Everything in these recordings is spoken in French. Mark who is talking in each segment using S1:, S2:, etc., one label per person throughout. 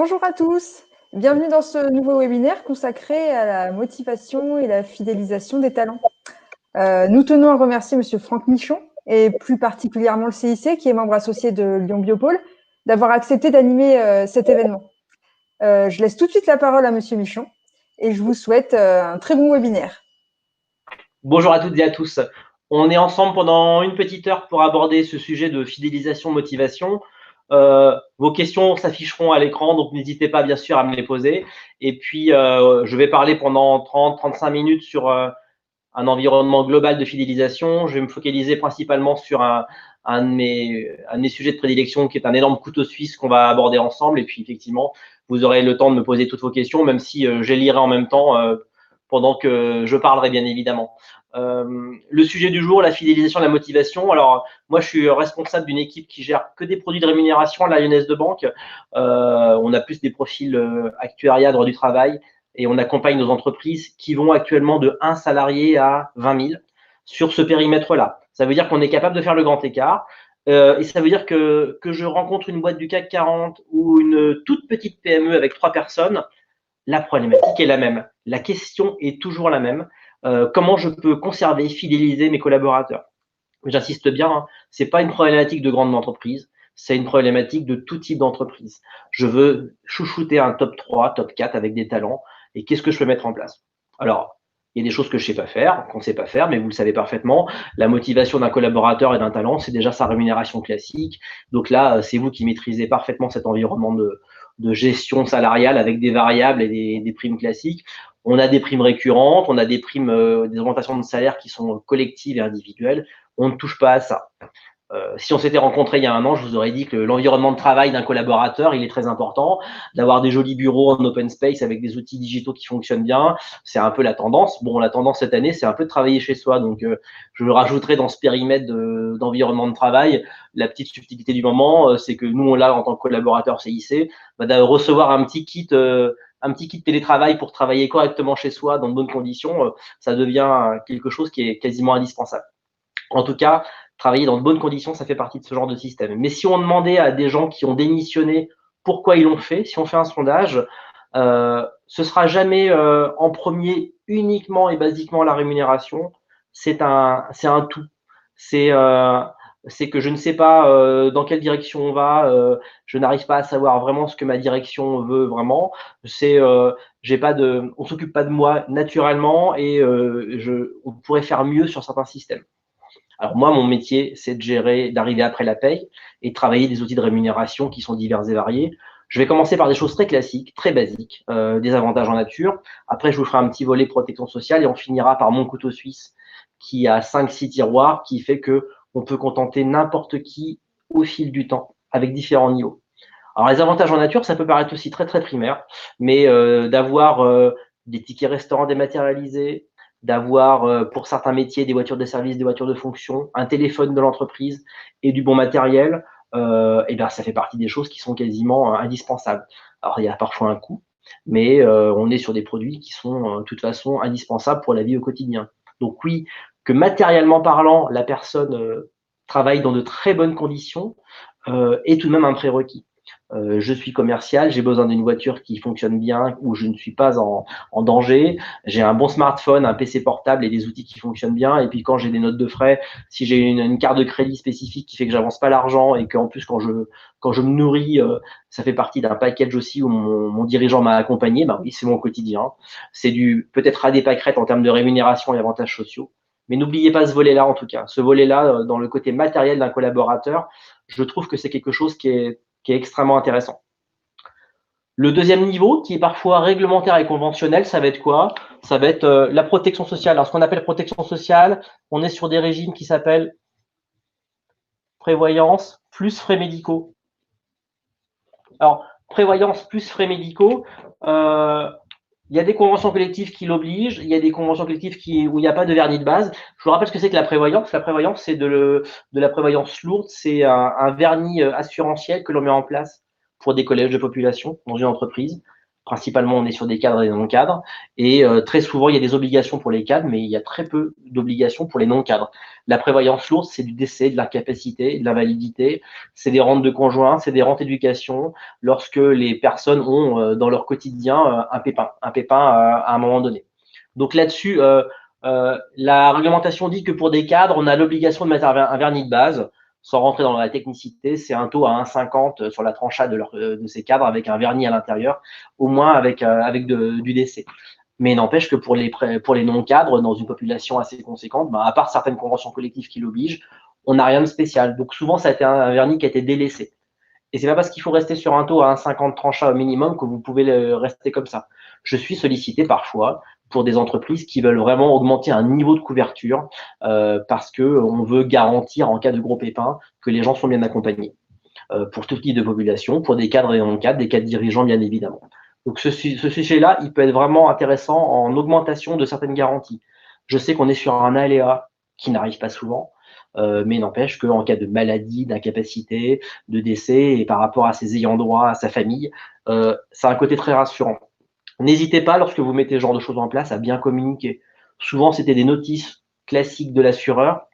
S1: Bonjour à tous, bienvenue dans ce nouveau webinaire consacré à la motivation et la fidélisation des talents. Nous tenons à remercier Monsieur Franck Michon et plus particulièrement le CIC, qui est membre associé de Lyon Biopôle, d'avoir accepté d'animer cet événement. Je laisse tout de suite la parole à Monsieur Michon et je vous souhaite un très bon webinaire.
S2: Bonjour à toutes et à tous. On est ensemble pendant une petite heure pour aborder ce sujet de fidélisation, motivation. Vos questions s'afficheront à l'écran, donc n'hésitez pas bien sûr à me les poser. Et puis, je vais parler pendant 30-35 minutes sur un environnement global de fidélisation. Je vais me focaliser principalement sur un de mes sujets de prédilection qui est un énorme couteau suisse qu'on va aborder ensemble. Et puis, effectivement, vous aurez le temps de me poser toutes vos questions, même si je lirai en même temps pendant que je parlerai, bien évidemment. Le sujet du jour, la fidélisation, la motivation. Alors, moi, je suis responsable d'une équipe qui gère que des produits de rémunération à la Lyonnaise de Banque. On a plus des profils actuariat, droit du travail, et on accompagne nos entreprises qui vont actuellement de 1 salarié à 20 000 sur ce périmètre-là. Ça veut dire qu'on est capable de faire le grand écart. Et ça veut dire que je rencontre une boîte du CAC 40 ou une toute petite PME avec 3 personnes, la problématique est la même. La question est toujours la même. Comment je peux conserver, fidéliser mes collaborateurs? J'insiste bien, hein, ce n'est pas une problématique de grande entreprise, c'est une problématique de tout type d'entreprise. Je veux chouchouter un top 3, top 4 avec des talents. Et qu'est-ce que je peux mettre en place? Alors, il y a des choses que je ne sais pas faire, qu'on ne sait pas faire, mais vous le savez parfaitement. La motivation d'un collaborateur et d'un talent, c'est déjà sa rémunération classique. Donc là, c'est vous qui maîtrisez parfaitement cet environnement de gestion salariale avec des variables et des primes classiques. On a des primes récurrentes, on a des primes, des augmentations de salaire qui sont collectives et individuelles. On ne touche pas à ça. Si on s'était rencontrés il y a un an, je vous aurais dit que l'environnement de travail d'un collaborateur, il est très important. D'avoir des jolis bureaux en open space avec des outils digitaux qui fonctionnent bien, c'est un peu la tendance. Bon, la tendance cette année, c'est un peu de travailler chez soi. Donc, je rajouterai dans ce périmètre d'environnement de travail la petite subtilité du moment, c'est que nous, on l'a en tant que collaborateur CIC, de recevoir un petit kit télétravail pour travailler correctement chez soi dans de bonnes conditions, ça devient quelque chose qui est quasiment indispensable. En tout cas, travailler dans de bonnes conditions, ça fait partie de ce genre de système. Mais si on demandait à des gens qui ont démissionné pourquoi ils l'ont fait, si on fait un sondage, ce sera jamais en premier uniquement et basiquement la rémunération. C'est un tout. C'est que je ne sais pas dans quelle direction on va. Je n'arrive pas à savoir vraiment ce que ma direction veut vraiment. On s'occupe pas de moi naturellement et on pourrait faire mieux sur certains systèmes. Alors moi, mon métier, c'est de gérer, d'arriver après la paye et de travailler des outils de rémunération qui sont divers et variés. Je vais commencer par des choses très classiques, très basiques, des avantages en nature. Après, je vous ferai un petit volet protection sociale et on finira par mon couteau suisse qui a 5-6 tiroirs, qui fait que on peut contenter n'importe qui au fil du temps avec différents niveaux. Alors les avantages en nature, ça peut paraître aussi très très primaire, mais d'avoir des tickets restaurants dématérialisés, d'avoir pour certains métiers des voitures de service, des voitures de fonction, un téléphone de l'entreprise et du bon matériel, et ben ça fait partie des choses qui sont quasiment indispensables. Alors il y a parfois un coût, mais on est sur des produits qui sont de toute façon indispensables pour la vie au quotidien. Donc oui, que matériellement parlant, la personne travaille dans de très bonnes conditions est tout de même un prérequis. Je suis commercial, j'ai besoin d'une voiture qui fonctionne bien, où je ne suis pas en danger. J'ai un bon smartphone, un PC portable et des outils qui fonctionnent bien. Et puis quand j'ai des notes de frais, si j'ai une carte de crédit spécifique qui fait que j'avance pas l'argent et qu'en plus quand je me nourris, ça fait partie d'un package aussi où mon dirigeant m'a accompagné, ben oui, c'est mon quotidien. C'est peut-être à des pâquerettes en termes de rémunération et avantages sociaux. Mais n'oubliez pas ce volet-là en tout cas. Ce volet-là, dans le côté matériel d'un collaborateur, je trouve que c'est quelque chose qui est extrêmement intéressant. Le deuxième niveau, qui est parfois réglementaire et conventionnel, ça va être quoi? Ça va être la protection sociale. Alors, ce qu'on appelle protection sociale, on est sur des régimes qui s'appellent prévoyance plus frais médicaux. Alors, prévoyance plus frais médicaux, il y a des conventions collectives qui l'obligent, il y a des conventions collectives où il n'y a pas de vernis de base. Je vous rappelle ce que c'est que la prévoyance. La prévoyance, c'est de la prévoyance lourde, c'est un vernis assurantiel que l'on met en place pour des collèges de population dans une entreprise. Principalement, on est sur des cadres et des non-cadres. Et très souvent, il y a des obligations pour les cadres, mais il y a très peu d'obligations pour les non-cadres. La prévoyance lourde, c'est du décès, de l'incapacité, de l'invalidité, c'est des rentes de conjoint, c'est des rentes éducation, lorsque les personnes ont dans leur quotidien un pépin à un moment donné. Donc là-dessus, la réglementation dit que pour des cadres, on a l'obligation de mettre un vernis de base. Sans rentrer dans la technicité, c'est un taux à 1,50 sur la tranchade de ces cadres avec un vernis à l'intérieur, au moins avec du décès. Mais n'empêche que pour les non-cadres, dans une population assez conséquente, à part certaines conventions collectives qui l'obligent, on n'a rien de spécial. Donc souvent, ça a été un vernis qui a été délaissé. Et c'est pas parce qu'il faut rester sur un taux à 1,50 tranchant au minimum que vous pouvez rester comme ça. Je suis sollicité parfois pour des entreprises qui veulent vraiment augmenter un niveau de couverture parce qu'on veut garantir en cas de gros pépins que les gens sont bien accompagnés. Pour tout type de population, pour des cadres et non-cadres, des cadres dirigeants bien évidemment. Donc ce sujet-là, il peut être vraiment intéressant en augmentation de certaines garanties. Je sais qu'on est sur un aléa qui n'arrive pas souvent, mais n'empêche qu'en cas de maladie, d'incapacité, de décès, et par rapport à ses ayants droit, à sa famille, ça a un côté très rassurant. N'hésitez pas, lorsque vous mettez ce genre de choses en place, à bien communiquer. Souvent, c'était des notices classiques de l'assureur.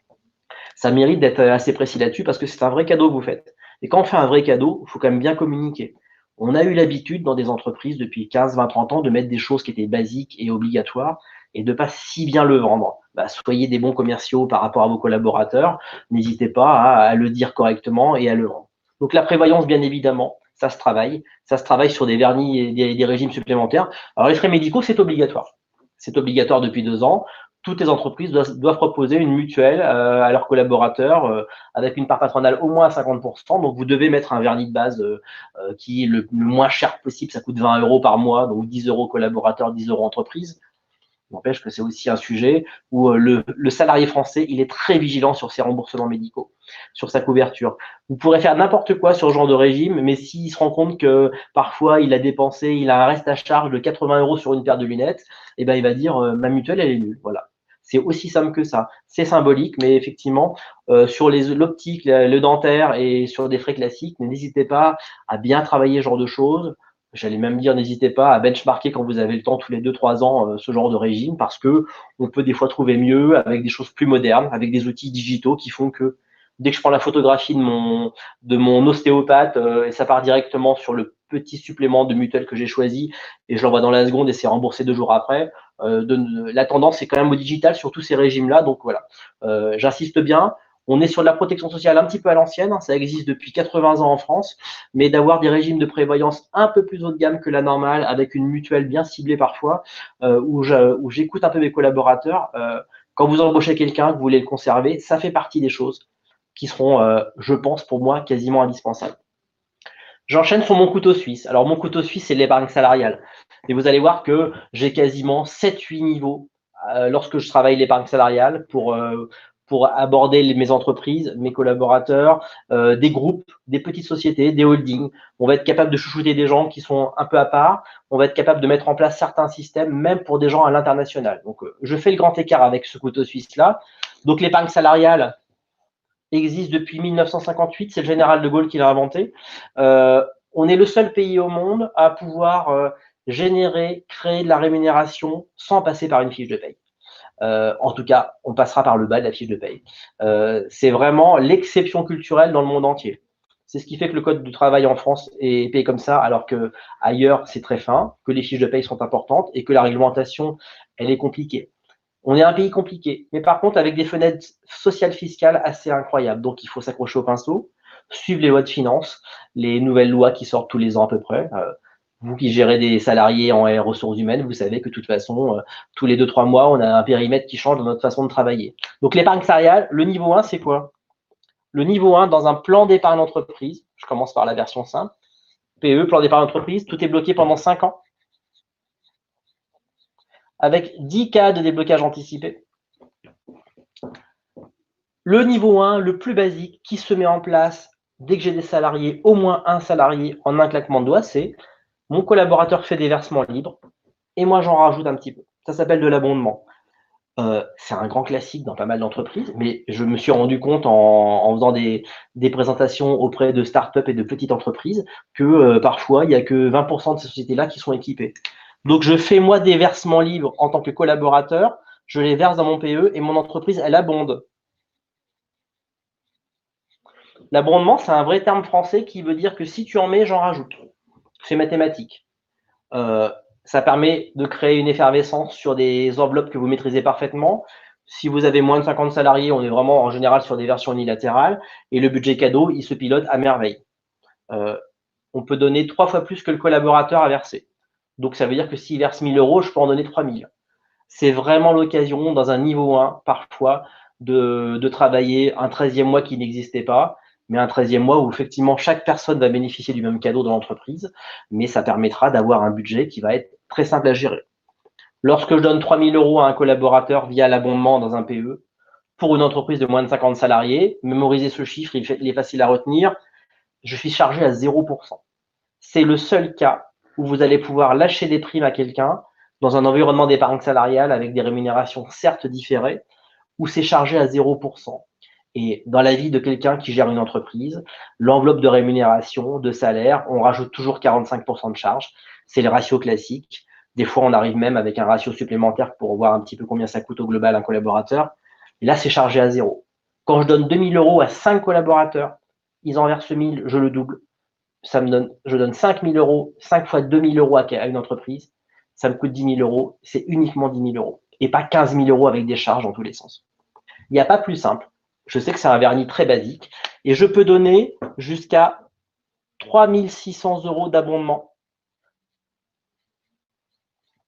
S2: Ça mérite d'être assez précis là-dessus parce que c'est un vrai cadeau que vous faites. Et quand on fait un vrai cadeau, il faut quand même bien communiquer. On a eu l'habitude dans des entreprises depuis 15, 20, 30 ans de mettre des choses qui étaient basiques et obligatoires et de pas si bien le vendre. Soyez des bons commerciaux par rapport à vos collaborateurs. N'hésitez pas à le dire correctement et à le vendre. Donc la prévoyance, bien évidemment, ça se travaille. Ça se travaille sur des vernis et des régimes supplémentaires. Alors les frais médicaux, c'est obligatoire. C'est obligatoire depuis 2 ans. Toutes les entreprises doivent proposer une mutuelle à leurs collaborateurs avec une part patronale au moins à 50%. Donc, vous devez mettre un vernis de base qui est le moins cher possible. Ça coûte 20 € par mois, donc 10 € collaborateur, 10 € entreprise. N'empêche que c'est aussi un sujet où le salarié français, il est très vigilant sur ses remboursements médicaux, sur sa couverture. Vous pourrez faire n'importe quoi sur ce genre de régime, mais s'il se rend compte que parfois il a dépensé, il a un reste à charge de 80 € sur une paire de lunettes, il va dire ma mutuelle, elle est nulle. Voilà. C'est aussi simple que ça. C'est symbolique, mais effectivement, sur l'optique, le dentaire et sur des frais classiques, n'hésitez pas à bien travailler ce genre de choses. J'allais même dire, n'hésitez pas à benchmarker quand vous avez le temps, tous les 2-3 ans, ce genre de régime, parce que on peut des fois trouver mieux avec des choses plus modernes, avec des outils digitaux qui font que dès que je prends la photographie de mon ostéopathe, et ça part directement sur le petit supplément de mutuelle que j'ai choisi, et je l'envoie dans la seconde et c'est remboursé 2 jours après. La tendance est quand même au digital sur tous ces régimes-là, donc voilà. J'insiste bien. On est sur de la protection sociale un petit peu à l'ancienne, hein, ça existe depuis 80 ans en France, mais d'avoir des régimes de prévoyance un peu plus haut de gamme que la normale, avec une mutuelle bien ciblée parfois, où j'écoute un peu mes collaborateurs. Quand vous embauchez quelqu'un, que vous voulez le conserver, ça fait partie des choses qui seront, je pense, pour moi, quasiment indispensables. J'enchaîne sur mon couteau suisse. Alors, mon couteau suisse, c'est l'épargne salariale. Et vous allez voir que j'ai quasiment 7-8 niveaux lorsque je travaille l'épargne salariale pour aborder mes entreprises, mes collaborateurs, des groupes, des petites sociétés, des holdings. On va être capable de chouchouter des gens qui sont un peu à part. On va être capable de mettre en place certains systèmes, même pour des gens à l'international. Donc, je fais le grand écart avec ce couteau suisse-là. Donc, l'épargne salariale existe depuis 1958. C'est le général de Gaulle qui l'a inventé. On est le seul pays au monde à pouvoir générer, créer de la rémunération sans passer par une fiche de paye. En tout cas, on passera par le bas de la fiche de paye. C'est vraiment l'exception culturelle dans le monde entier. C'est ce qui fait que le code du travail en France est payé comme ça, alors que ailleurs c'est très fin, que les fiches de paye sont importantes et que la réglementation, elle est compliquée. On est un pays compliqué, mais par contre avec des fenêtres sociales fiscales assez incroyables. Donc il faut s'accrocher au pinceau, suivre les lois de finances, les nouvelles lois qui sortent tous les ans à peu près. Vous qui gérez des salariés en ressources humaines, vous savez que de toute façon, tous les 2-3 mois, on a un périmètre qui change dans notre façon de travailler. Donc l'épargne salariale, le niveau 1, c'est quoi? Le niveau 1, dans un plan d'épargne entreprise, je commence par la version simple, PE, plan d'épargne entreprise, tout est bloqué pendant 5 ans, avec 10 cas de déblocage anticipé. Le niveau 1, le plus basique, qui se met en place dès que j'ai des salariés, au moins un salarié en un claquement de doigts, c'est mon collaborateur fait des versements libres et moi j'en rajoute un petit peu. Ça s'appelle de l'abondement. C'est un grand classique dans pas mal d'entreprises, mais je me suis rendu compte en faisant des présentations auprès de startups et de petites entreprises que parfois, il n'y a que 20% de ces sociétés-là qui sont équipées. Donc, je fais moi des versements libres en tant que collaborateur, je les verse dans mon PE et mon entreprise, elle abonde. L'abondement, c'est un vrai terme français qui veut dire que si tu en mets, j'en rajoute. C'est mathématique. Ça permet de créer une effervescence sur des enveloppes que vous maîtrisez parfaitement. Si vous avez moins de 50 salariés, on est vraiment en général sur des versions unilatérales et le budget cadeau, il se pilote à merveille. On peut donner 3 fois plus que le collaborateur a versé. Donc ça veut dire que s'il verse 1 000 euros, je peux en donner 3 000. C'est vraiment l'occasion, dans un niveau 1, parfois, de travailler un 13e mois qui n'existait pas, mais un 13e mois où effectivement chaque personne va bénéficier du même cadeau dans l'entreprise, mais ça permettra d'avoir un budget qui va être très simple à gérer. Lorsque je donne 3 000 euros à un collaborateur via l'abondement dans un PE, pour une entreprise de moins de 50 salariés, mémoriser ce chiffre, il est facile à retenir, je suis chargé à 0%. C'est le seul cas où vous allez pouvoir lâcher des primes à quelqu'un dans un environnement d'épargne salariale avec des rémunérations certes différées, où c'est chargé à 0%. Et dans la vie de quelqu'un qui gère une entreprise, l'enveloppe de rémunération, de salaire, on rajoute toujours 45% de charge. C'est le ratio classique. Des fois, on arrive même avec un ratio supplémentaire pour voir un petit peu combien ça coûte au global un collaborateur. Et là, c'est chargé à 0. Quand je donne 2 000 euros à 5 collaborateurs, ils en versent 1 000, je le double. Je donne 5 000 euros, 5 fois 2 000 euros à une entreprise, ça me coûte 10 000 euros, c'est uniquement 10 000 euros et pas 15 000 euros avec des charges dans tous les sens. Il n'y a pas plus simple. Je sais que c'est un vernis très basique et je peux donner jusqu'à 3 600 euros d'abondement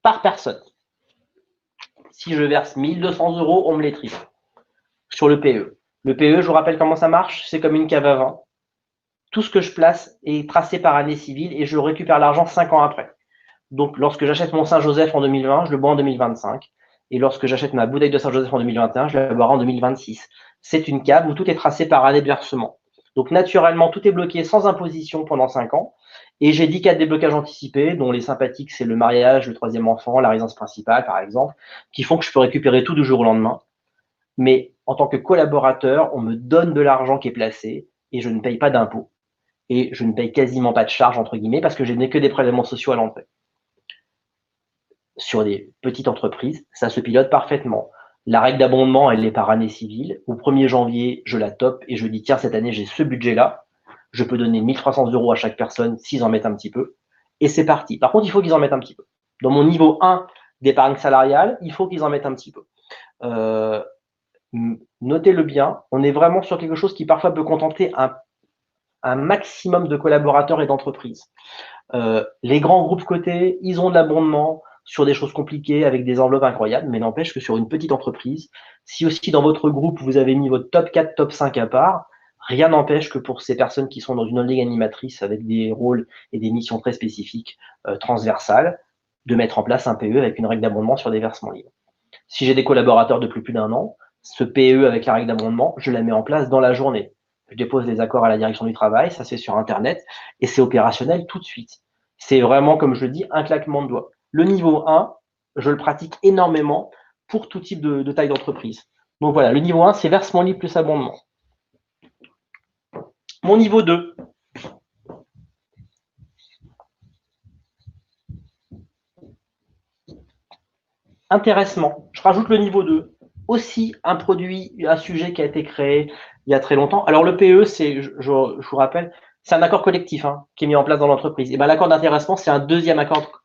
S2: par personne. Si je verse 1 200 euros, on me les triple sur le PE. Le PE, je vous rappelle comment ça marche, c'est comme une cave à vin. Tout ce que je place est tracé par année civile et je récupère l'argent 5 ans après. Donc, lorsque j'achète mon Saint-Joseph en 2020, je le bois en 2025. Et lorsque j'achète ma bouteille de Saint-Joseph en 2021, je la boirai en 2026. C'est une cave où tout est tracé par année de versement. Donc, naturellement, tout est bloqué sans imposition pendant 5 ans. Et j'ai 10 cas de déblocage anticipé, dont les sympathiques, c'est le mariage, le 3e enfant, la résidence principale, par exemple, qui font que je peux récupérer tout du jour au lendemain. Mais en tant que collaborateur, on me donne de l'argent qui est placé et je ne paye pas d'impôts. Et je ne paye quasiment pas de charges, entre guillemets, parce que je n'ai que des prélèvements sociaux à l'entrée. Sur des petites entreprises, ça se pilote parfaitement. La règle d'abondement, elle est par année civile. Au 1er janvier, je la top et je dis, tiens, cette année, j'ai ce budget-là. Je peux donner 1 300 euros à chaque personne s'ils en mettent un petit peu. Et c'est parti. Par contre, il faut qu'ils en mettent un petit peu. Dans mon niveau 1 d'épargne salariale, il faut qu'ils en mettent un petit peu. Notez-le bien, on est vraiment sur quelque chose qui parfois peut contenter un maximum de collaborateurs et d'entreprises. Les grands groupes cotés, ils ont de l'abondement sur des choses compliquées avec des enveloppes incroyables, mais n'empêche que sur une petite entreprise, si aussi dans votre groupe vous avez mis votre top 4, top 5 à part, rien n'empêche que pour ces personnes qui sont dans une holding animatrice avec des rôles et des missions très spécifiques, transversales, de mettre en place un PE avec une règle d'abondement sur des versements libres. Si j'ai des collaborateurs de plus d'1 an, ce PE avec la règle d'abondement, je la mets en place dans la journée. Je dépose les accords à la direction du travail, ça se fait sur Internet, et c'est opérationnel tout de suite. C'est vraiment, comme je le dis, un claquement de doigts. Le niveau 1, je le pratique énormément pour tout type de taille d'entreprise. Donc voilà, le niveau 1, c'est versement libre plus abondement. Mon niveau 2. Intéressement. Je rajoute le niveau 2. Aussi un produit, un sujet qui a été créé il y a très longtemps. Alors le PE, c'est, je vous rappelle, c'est un accord collectif qui est mis en place dans l'entreprise. Et ben l'accord d'intéressement, c'est un deuxième accord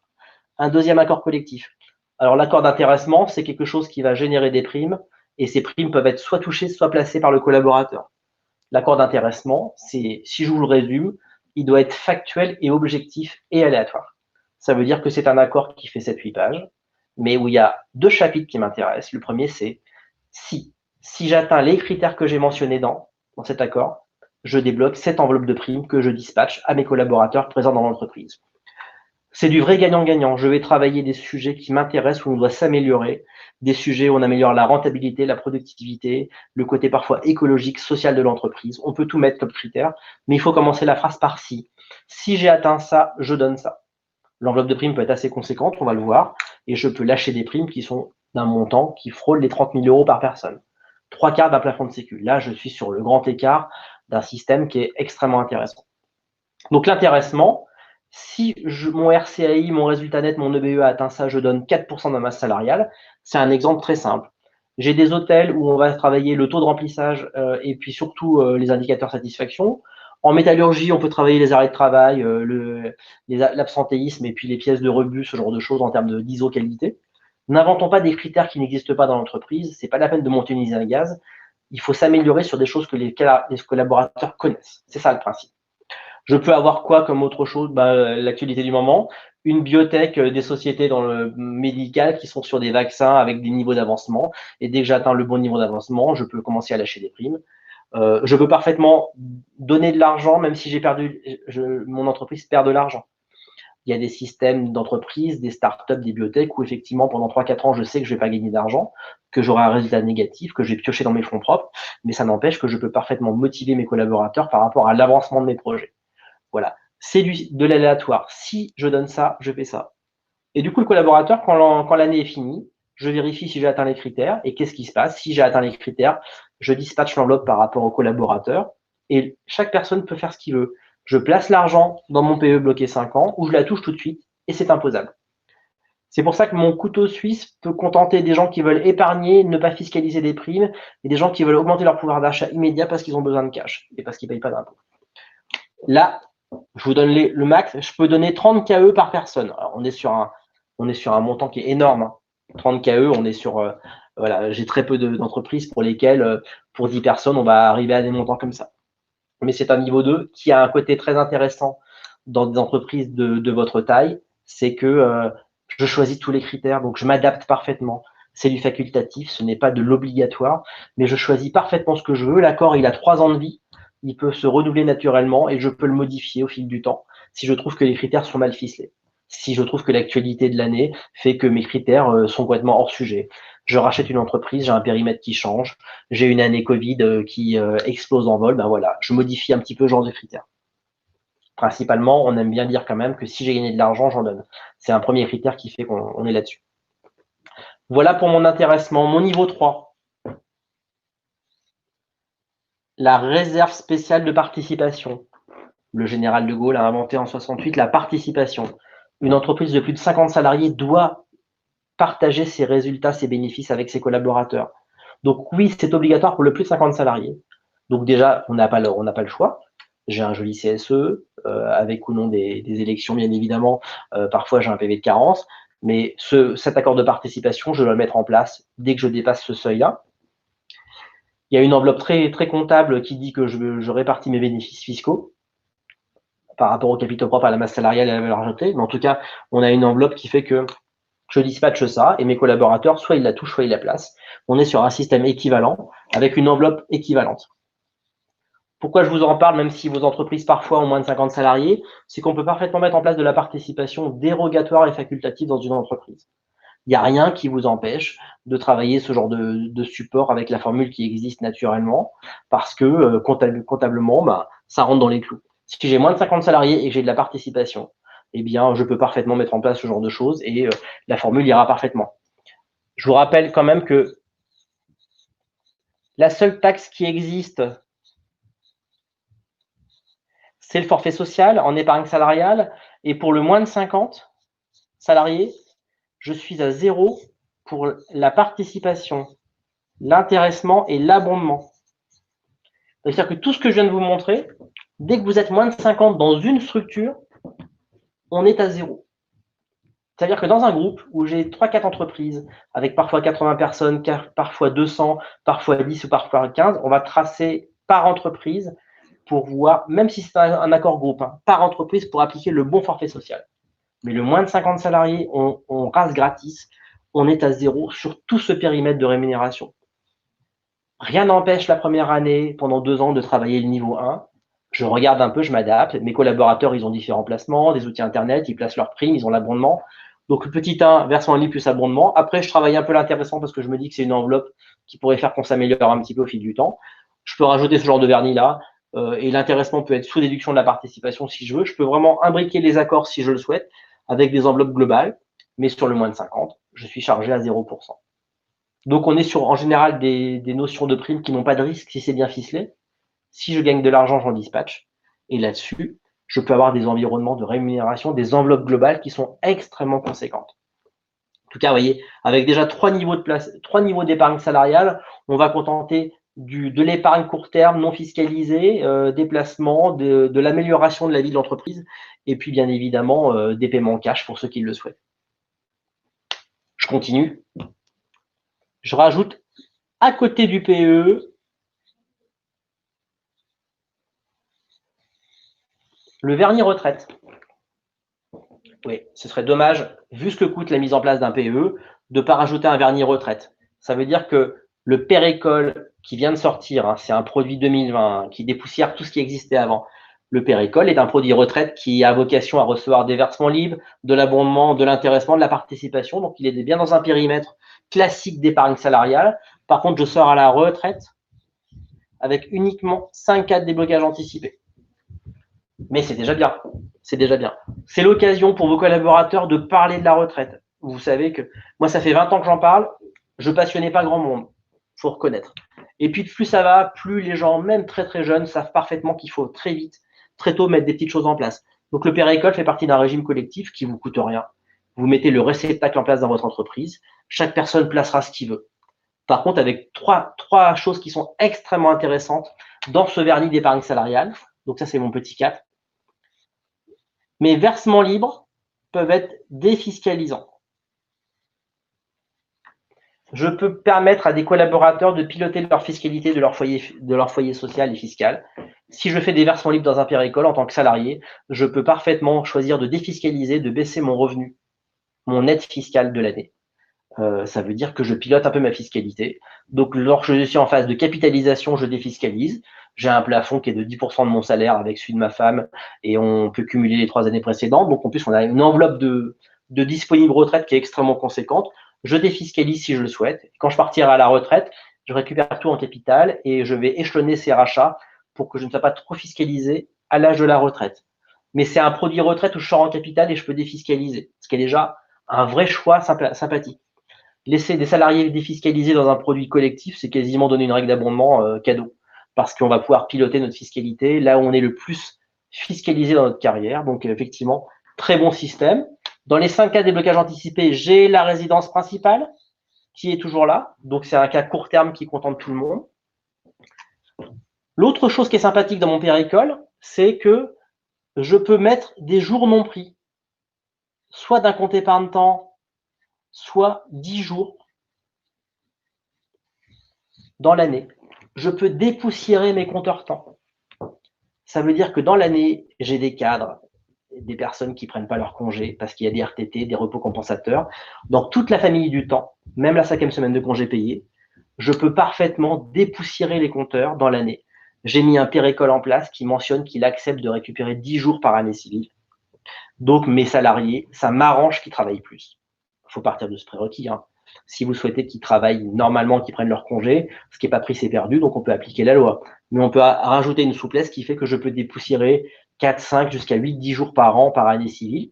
S2: collectif. Alors l'accord d'intéressement, c'est quelque chose qui va générer des primes et ces primes peuvent être soit touchées, soit placées par le collaborateur. L'accord d'intéressement, c'est, si je vous le résume, il doit être factuel et objectif et aléatoire. Ça veut dire que c'est un accord qui fait 7-8 pages, mais où il y a 2 chapitres qui m'intéressent. Le premier, c'est si j'atteins les critères que j'ai mentionnés dans cet accord, je débloque cette enveloppe de primes que je dispatche à mes collaborateurs présents dans l'entreprise. C'est du vrai gagnant-gagnant. Je vais travailler des sujets qui m'intéressent, où on doit s'améliorer, des sujets où on améliore la rentabilité, la productivité, le côté parfois écologique, social de l'entreprise. On peut tout mettre comme critère, mais il faut commencer la phrase par si. Si j'ai atteint ça, je donne ça. L'enveloppe de primes peut être assez conséquente, on va le voir, et je peux lâcher des primes qui sont d'un montant qui frôle les 30 000 € par personne. 3/4 d'un plafond de sécu. Là, je suis sur le grand écart d'un système qui est extrêmement intéressant. Donc l'intéressement, si mon RCAI, mon résultat net, mon EBE a atteint ça, je donne 4% de ma masse salariale. C'est un exemple très simple. J'ai des hôtels où on va travailler le taux de remplissage et puis surtout les indicateurs satisfaction. En métallurgie, on peut travailler les arrêts de travail, l'absentéisme et puis les pièces de rebut, ce genre de choses en termes d'ISO qualité. N'inventons pas des critères qui n'existent pas dans l'entreprise. C'est pas la peine de monter une usine à gaz. Il faut s'améliorer sur des choses que les collaborateurs connaissent. C'est ça le principe. Je peux avoir quoi comme autre chose? L'actualité du moment, une biotech, des sociétés dans le médical qui sont sur des vaccins avec des niveaux d'avancement. Et dès que j'atteins le bon niveau d'avancement, je peux commencer à lâcher des primes. Je peux parfaitement donner de l'argent, même si mon entreprise perd de l'argent. Il y a des systèmes d'entreprise, des startups, des biotech où effectivement pendant 3-4 ans, je sais que je ne vais pas gagner d'argent, que j'aurai un résultat négatif, que je vais piocher dans mes fonds propres, mais ça n'empêche que je peux parfaitement motiver mes collaborateurs par rapport à l'avancement de mes projets. Voilà, c'est de l'aléatoire. Si je donne ça, je fais ça. Et du coup, le collaborateur, quand l'année est finie, je vérifie si j'ai atteint les critères et qu'est-ce qui se passe. Si j'ai atteint les critères, je dispatche l'enveloppe par rapport au collaborateur et chaque personne peut faire ce qu'il veut. Je place l'argent dans mon PE bloqué 5 ans ou je la touche tout de suite et c'est imposable. C'est pour ça que mon couteau suisse peut contenter des gens qui veulent épargner, ne pas fiscaliser des primes et des gens qui veulent augmenter leur pouvoir d'achat immédiat parce qu'ils ont besoin de cash et parce qu'ils ne payent pas d'impôts. Là, je vous donne le max. Je peux donner 30 KE par personne. Alors, on est sur un montant qui est énorme. Hein. 30 KE, on est sur… voilà, j'ai très peu d'entreprises pour lesquelles, pour 10 personnes, on va arriver à des montants comme ça. Mais c'est un niveau 2 qui a un côté très intéressant dans des entreprises de votre taille. C'est que je choisis tous les critères, donc je m'adapte parfaitement. C'est du facultatif, ce n'est pas de l'obligatoire, mais je choisis parfaitement ce que je veux. L'accord, il a 3 ans de vie. Il peut se renouveler naturellement et je peux le modifier au fil du temps si je trouve que les critères sont mal ficelés. Si je trouve que l'actualité de l'année fait que mes critères sont complètement hors sujet. Je rachète une entreprise, j'ai un périmètre qui change, j'ai une année Covid qui explose en vol, ben voilà, je modifie un petit peu ce genre de critères. Principalement, on aime bien dire quand même que si j'ai gagné de l'argent, j'en donne. C'est un premier critère qui fait qu'on est là-dessus. Voilà pour mon intéressement. Mon niveau 3. La réserve spéciale de participation. Le général de Gaulle a inventé en 68 la participation. Une entreprise de plus de 50 salariés doit partager ses résultats, ses bénéfices avec ses collaborateurs. Donc oui, c'est obligatoire pour le plus de 50 salariés. Donc déjà, on n'a pas le choix. J'ai un joli CSE, avec ou non des élections, bien évidemment. Parfois, j'ai un PV de carence. Mais cet accord de participation, je dois le mettre en place dès que je dépasse ce seuil-là. Il y a une enveloppe très, très comptable qui dit que je répartis mes bénéfices fiscaux par rapport au capitaux propre, à la masse salariale et à la valeur ajoutée. Mais en tout cas, on a une enveloppe qui fait que je dispatche ça et mes collaborateurs, soit ils la touchent, soit ils la placent. On est sur un système équivalent avec une enveloppe équivalente. Pourquoi je vous en parle, même si vos entreprises parfois ont moins de 50 salariés, c'est qu'on peut parfaitement mettre en place de la participation dérogatoire et facultative dans une entreprise. Il n'y a rien qui vous empêche de travailler ce genre de support avec la formule qui existe naturellement, parce que comptablement, ça rentre dans les clous. Si j'ai moins de 50 salariés et que j'ai de la participation, eh bien, je peux parfaitement mettre en place ce genre de choses et la formule ira parfaitement. Je vous rappelle quand même que la seule taxe qui existe, c'est le forfait social en épargne salariale. Et pour le moins de 50 salariés, je suis à 0 pour la participation, l'intéressement et l'abondement. C'est-à-dire que tout ce que je viens de vous montrer, dès que vous êtes moins de 50 dans une structure, on est à 0. C'est-à-dire que dans un groupe où j'ai 3-4 entreprises, avec parfois 80 personnes, parfois 200, parfois 10 ou parfois 15, on va tracer par entreprise pour voir, même si c'est un accord groupe, par entreprise pour appliquer le bon forfait social. Mais le moins de 50 salariés, on rase gratis, on est à 0 sur tout ce périmètre de rémunération. Rien n'empêche la première année, pendant 2 ans, de travailler le niveau 1. Je regarde un peu, je m'adapte. Mes collaborateurs, ils ont différents placements, des outils Internet, ils placent leurs primes, ils ont l'abondement. Donc, petit 1, versement en ligne plus abondement. Après, je travaille un peu l'intéressant parce que je me dis que c'est une enveloppe qui pourrait faire qu'on s'améliore un petit peu au fil du temps. Je peux rajouter ce genre de vernis-là. Et l'intéressement peut être sous déduction de la participation si je veux. Je peux vraiment imbriquer les accords si je le souhaite avec des enveloppes globales. Mais sur le moins de 50, je suis chargé à 0%. Donc, on est sur, en général, des notions de primes qui n'ont pas de risque si c'est bien ficelé. Si je gagne de l'argent, j'en dispatche. Et là-dessus, je peux avoir des environnements de rémunération, des enveloppes globales qui sont extrêmement conséquentes. En tout cas, vous voyez, avec déjà 3 niveaux d'épargne salariale, on va contenter de l'épargne court terme non fiscalisée, des placements, de l'amélioration de la vie de l'entreprise, et puis bien évidemment des paiements cash pour ceux qui le souhaitent. Je continue. Je rajoute à côté du PE le vernis retraite. Oui, ce serait dommage, vu ce que coûte la mise en place d'un PE, de ne pas rajouter un vernis retraite. Ça veut dire que le Pérécole qui vient de sortir, hein, c'est un produit 2020 hein, qui dépoussière tout ce qui existait avant. Le Pérécole est un produit retraite qui a vocation à recevoir des versements libres, de l'abondement, de l'intéressement, de la participation. Donc, il est bien dans un périmètre classique d'épargne salariale. Par contre, je sors à la retraite avec uniquement 5 cas de déblocage anticipé. Mais c'est déjà bien. C'est déjà bien. C'est l'occasion pour vos collaborateurs de parler de la retraite. Vous savez que moi, ça fait 20 ans que j'en parle. Je passionnais pas grand monde. Il faut reconnaître. Et puis, plus ça va, plus les gens, même très très jeunes, savent parfaitement qu'il faut très vite, très tôt, mettre des petites choses en place. Donc, le Pérécole fait partie d'un régime collectif qui vous coûte rien. Vous mettez le réceptacle en place dans votre entreprise. Chaque personne placera ce qu'il veut. Par contre, avec trois choses qui sont extrêmement intéressantes dans ce vernis d'épargne salariale. Donc, ça, c'est mon petit 4. Mes versements libres peuvent être défiscalisants. Je peux permettre à des collaborateurs de piloter leur fiscalité de leur foyer social et fiscal. Si je fais des versements libres dans un Pérécole en tant que salarié, je peux parfaitement choisir de défiscaliser, de baisser mon revenu, mon aide fiscale de l'année. Ça veut dire que je pilote un peu ma fiscalité. Donc, lorsque je suis en phase de capitalisation, je défiscalise. J'ai un plafond qui est de 10% de mon salaire avec celui de ma femme et on peut cumuler les 3 années précédentes. Donc, en plus, on a une enveloppe de disponible retraite qui est extrêmement conséquente. Je défiscalise si je le souhaite. Quand je partirai à la retraite, je récupère tout en capital et je vais échelonner ces rachats pour que je ne sois pas trop fiscalisé à l'âge de la retraite. Mais c'est un produit retraite où je sors en capital et je peux défiscaliser, ce qui est déjà un vrai choix sympathique. Laisser des salariés défiscalisés dans un produit collectif, c'est quasiment donner une règle d'abondement cadeau. Parce qu'on va pouvoir piloter notre fiscalité là où on est le plus fiscalisé dans notre carrière. Donc, effectivement, très bon système. Dans les 5 cas de déblocage anticipé, j'ai la résidence principale qui est toujours là. Donc, c'est un cas court terme qui contente tout le monde. L'autre chose qui est sympathique dans mon Pérécole, c'est que je peux mettre des jours non pris, soit d'un compte épargne-temps, soit 10 jours dans l'année. Je peux dépoussiérer mes compteurs temps. Ça veut dire que dans l'année, j'ai des cadres, des personnes qui ne prennent pas leur congé parce qu'il y a des RTT, des repos compensateurs. Dans toute la famille du temps, même la 5e semaine de congé payé, je peux parfaitement dépoussiérer les compteurs dans l'année. J'ai mis un Pérécole en place qui mentionne qu'il accepte de récupérer 10 jours par année civile. Donc, mes salariés, ça m'arrange qu'ils travaillent plus. Il faut partir de ce prérequis. Hein. Si vous souhaitez qu'ils travaillent normalement, qu'ils prennent leur congé, ce qui n'est pas pris, c'est perdu, donc on peut appliquer la loi. Mais on peut rajouter une souplesse qui fait que je peux dépoussiérer 4, 5, jusqu'à 8, 10 jours par an par année civile.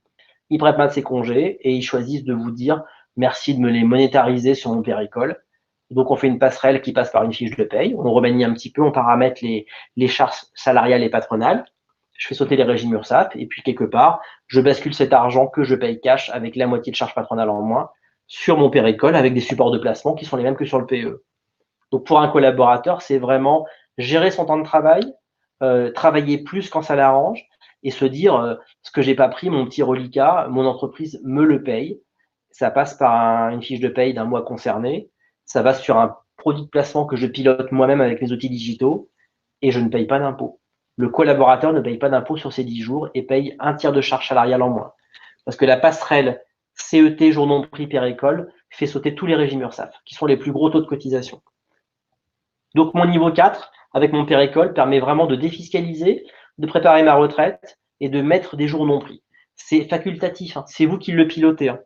S2: Ils prennent pas de ces congés et ils choisissent de vous dire merci de me les monétariser sur mon Pérécole. Donc, on fait une passerelle qui passe par une fiche de paye. On remanie un petit peu, on paramètre les charges salariales et patronales. Je fais sauter les régimes URSSAF et puis quelque part, je bascule cet argent que je paye cash avec la moitié de charges patronales en moins sur mon Pérécole avec des supports de placement qui sont les mêmes que sur le PE. Donc pour un collaborateur, c'est vraiment gérer son temps de travail, travailler plus quand ça l'arrange et se dire ce que j'ai pas pris, mon petit reliquat, mon entreprise me le paye. Ça passe par une fiche de paye d'un mois concerné. Ça va sur un produit de placement que je pilote moi-même avec mes outils digitaux et je ne paye pas d'impôt. Le collaborateur ne paye pas d'impôt sur ces 10 jours et paye un tiers de charge salariale en moins. Parce que la passerelle CET, jour non pris, Pérécole, fait sauter tous les régimes URSSAF, qui sont les plus gros taux de cotisation. Donc, mon niveau 4, avec mon Pérécole, permet vraiment de défiscaliser, de préparer ma retraite et de mettre des jours non pris. C'est facultatif, hein. C'est vous qui le pilotez. Hein.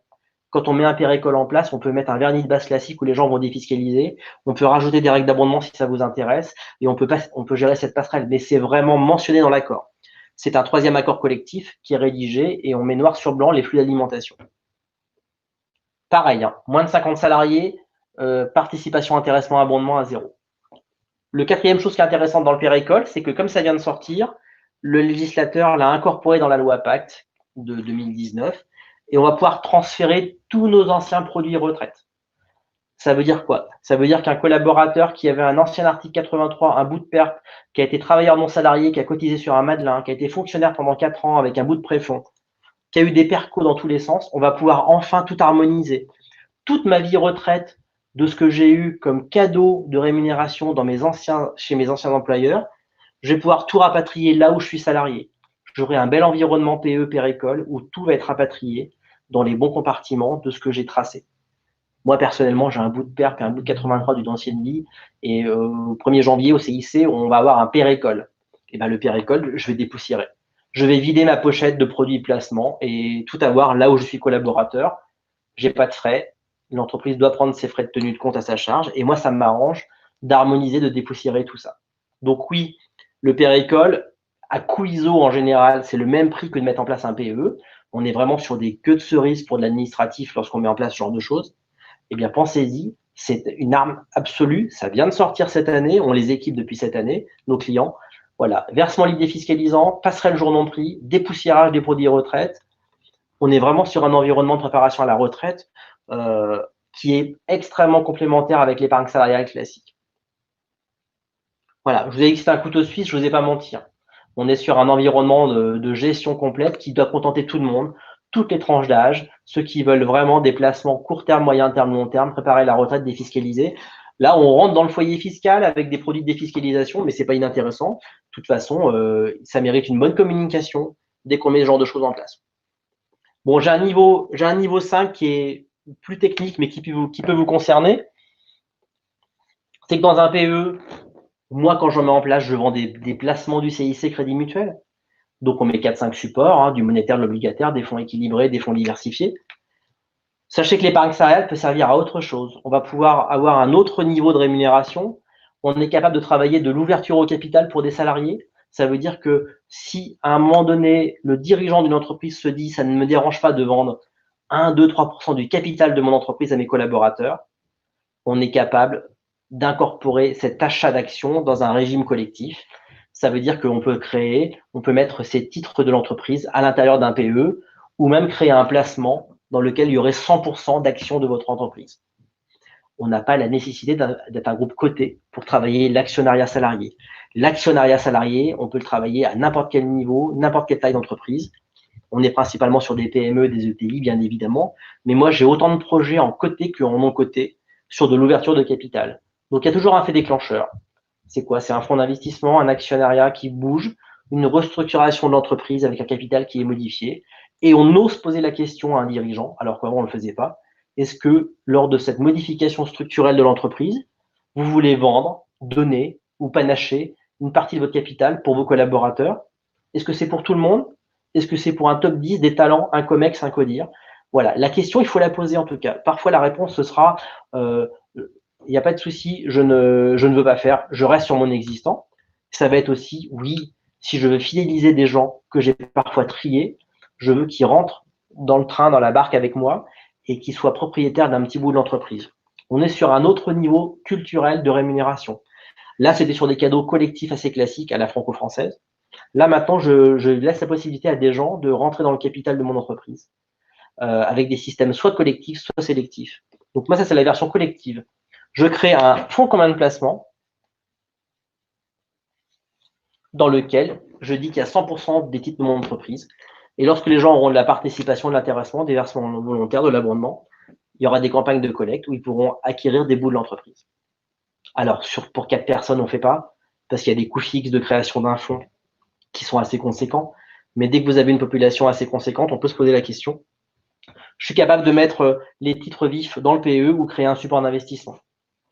S2: Quand on met un Pérécole en place, on peut mettre un vernis de base classique où les gens vont défiscaliser. On peut rajouter des règles d'abondement si ça vous intéresse. Et on peut gérer cette passerelle. Mais c'est vraiment mentionné dans l'accord. C'est un 3e accord collectif qui est rédigé et on met noir sur blanc les flux d'alimentation. Pareil, hein, moins de 50 salariés, participation, intéressement, abondement à 0. Le quatrième chose qui est intéressante dans le Pérécole, c'est que comme ça vient de sortir, le législateur l'a incorporé dans la loi Pacte de 2019 et on va pouvoir transférer tous nos anciens produits retraite. Ça veut dire quoi? Ça veut dire qu'un collaborateur qui avait un ancien article 83, un bout de PERP, qui a été travailleur non salarié, qui a cotisé sur un Madelin, qui a été fonctionnaire pendant 4 ans avec un bout de préfonds, qui a eu des percos dans tous les sens, on va pouvoir enfin tout harmoniser. Toute ma vie retraite, de ce que j'ai eu comme cadeau de rémunération chez mes anciens employeurs, je vais pouvoir tout rapatrier là où je suis salarié. J'aurai un bel environnement PE, Pérécole, où tout va être rapatrié dans les bons compartiments de ce que j'ai tracé. Moi, personnellement, j'ai un bout de PERP et un bout de 83 d'une ancienne vie. Et au 1er janvier, au CIC, on va avoir un Pérécole. Et ben, le Pérécole, je vais dépoussiérer. Je vais vider ma pochette de produits placement et tout avoir là où je suis collaborateur. J'ai pas de frais. L'entreprise doit prendre ses frais de tenue de compte à sa charge. Et moi, ça m'arrange d'harmoniser, de dépoussiérer tout ça. Donc oui, le Pérécole, à coût ISO en général, c'est le même prix que de mettre en place un PE. On est vraiment sur des queues de cerises pour de l'administratif lorsqu'on met en place ce genre de choses. Eh bien, pensez-y, c'est une arme absolue. Ça vient de sortir cette année. On les équipe depuis cette année, nos clients. Voilà, versement libre défiscalisant, passerelle jour non pris, dépoussiérage des produits retraite. On est vraiment sur un environnement de préparation à la retraite qui est extrêmement complémentaire avec l'épargne salariale classique. Voilà, je vous ai dit que c'était un couteau suisse, je ne vous ai pas menti. On est sur un environnement de gestion complète qui doit contenter tout le monde, toutes les tranches d'âge, ceux qui veulent vraiment des placements court terme, moyen terme, long terme, préparer la retraite défiscalisée. Là, on rentre dans le foyer fiscal avec des produits de défiscalisation, mais c'est pas inintéressant. De toute façon, ça mérite une bonne communication dès qu'on met ce genre de choses en place. Bon, j'ai un niveau 5 qui est plus technique, mais qui peut vous concerner. C'est que dans un PE, moi, quand je mets en place, je vends des placements du CIC Crédit Mutuel. Donc, on met 4-5 supports, du monétaire, de l'obligataire, des fonds équilibrés, des fonds diversifiés. Sachez que l'épargne salariale peut servir à autre chose. On va pouvoir avoir un autre niveau de rémunération. On est capable de travailler de l'ouverture au capital pour des salariés. Ça veut dire que si, à un moment donné, le dirigeant d'une entreprise se dit « ça ne me dérange pas de vendre 1, 2, 3% du capital de mon entreprise à mes collaborateurs », on est capable d'incorporer cet achat d'actions dans un régime collectif. Ça veut dire qu'on peut mettre ces titres de l'entreprise à l'intérieur d'un PE ou même créer un placement dans lequel il y aurait 100% d'actions de votre entreprise. On n'a pas la nécessité d'être un groupe coté pour travailler l'actionnariat salarié. L'actionnariat salarié, on peut le travailler à n'importe quel niveau, n'importe quelle taille d'entreprise. On est principalement sur des PME, des ETI, bien évidemment. Mais moi, j'ai autant de projets en coté qu'en non coté sur de l'ouverture de capital. Donc, il y a toujours un fait déclencheur. C'est quoi? C'est un fonds d'investissement, un actionnariat qui bouge, une restructuration de l'entreprise avec un capital qui est modifié. Et on ose poser la question à un dirigeant, alors qu'avant on ne le faisait pas. Est-ce que lors de cette modification structurelle de l'entreprise, vous voulez vendre, donner ou panacher une partie de votre capital pour vos collaborateurs? Est-ce que c'est pour tout le monde? Est-ce que c'est pour un top 10, des talents, un COMEX, un CODIR? Voilà, la question, il faut la poser en tout cas. Parfois, la réponse, ce sera il n'y a pas de souci, je ne veux pas faire, je reste sur mon existant. Ça va être aussi, oui, si je veux fidéliser des gens que j'ai parfois triés, je veux qu'ils rentrent dans le train, dans la barque avec moi et qu'ils soient propriétaires d'un petit bout de l'entreprise. On est sur un autre niveau culturel de rémunération. Là, c'était sur des cadeaux collectifs assez classiques à la franco-française. Là, maintenant, je laisse la possibilité à des gens de rentrer dans le capital de mon entreprise avec des systèmes soit collectifs, soit sélectifs. Donc moi, ça, c'est la version collective. Je crée un fonds commun de placement dans lequel je dis qu'il y a 100% des titres de mon entreprise. Et lorsque les gens auront de la participation, de l'intéressement, des versements volontaires, de l'abondement, il y aura des campagnes de collecte où ils pourront acquérir des bouts de l'entreprise. Alors, pour 4 personnes, on ne fait pas, parce qu'il y a des coûts fixes de création d'un fonds qui sont assez conséquents. Mais dès que vous avez une population assez conséquente, on peut se poser la question. Je suis capable de mettre les titres vifs dans le PE ou créer un support d'investissement.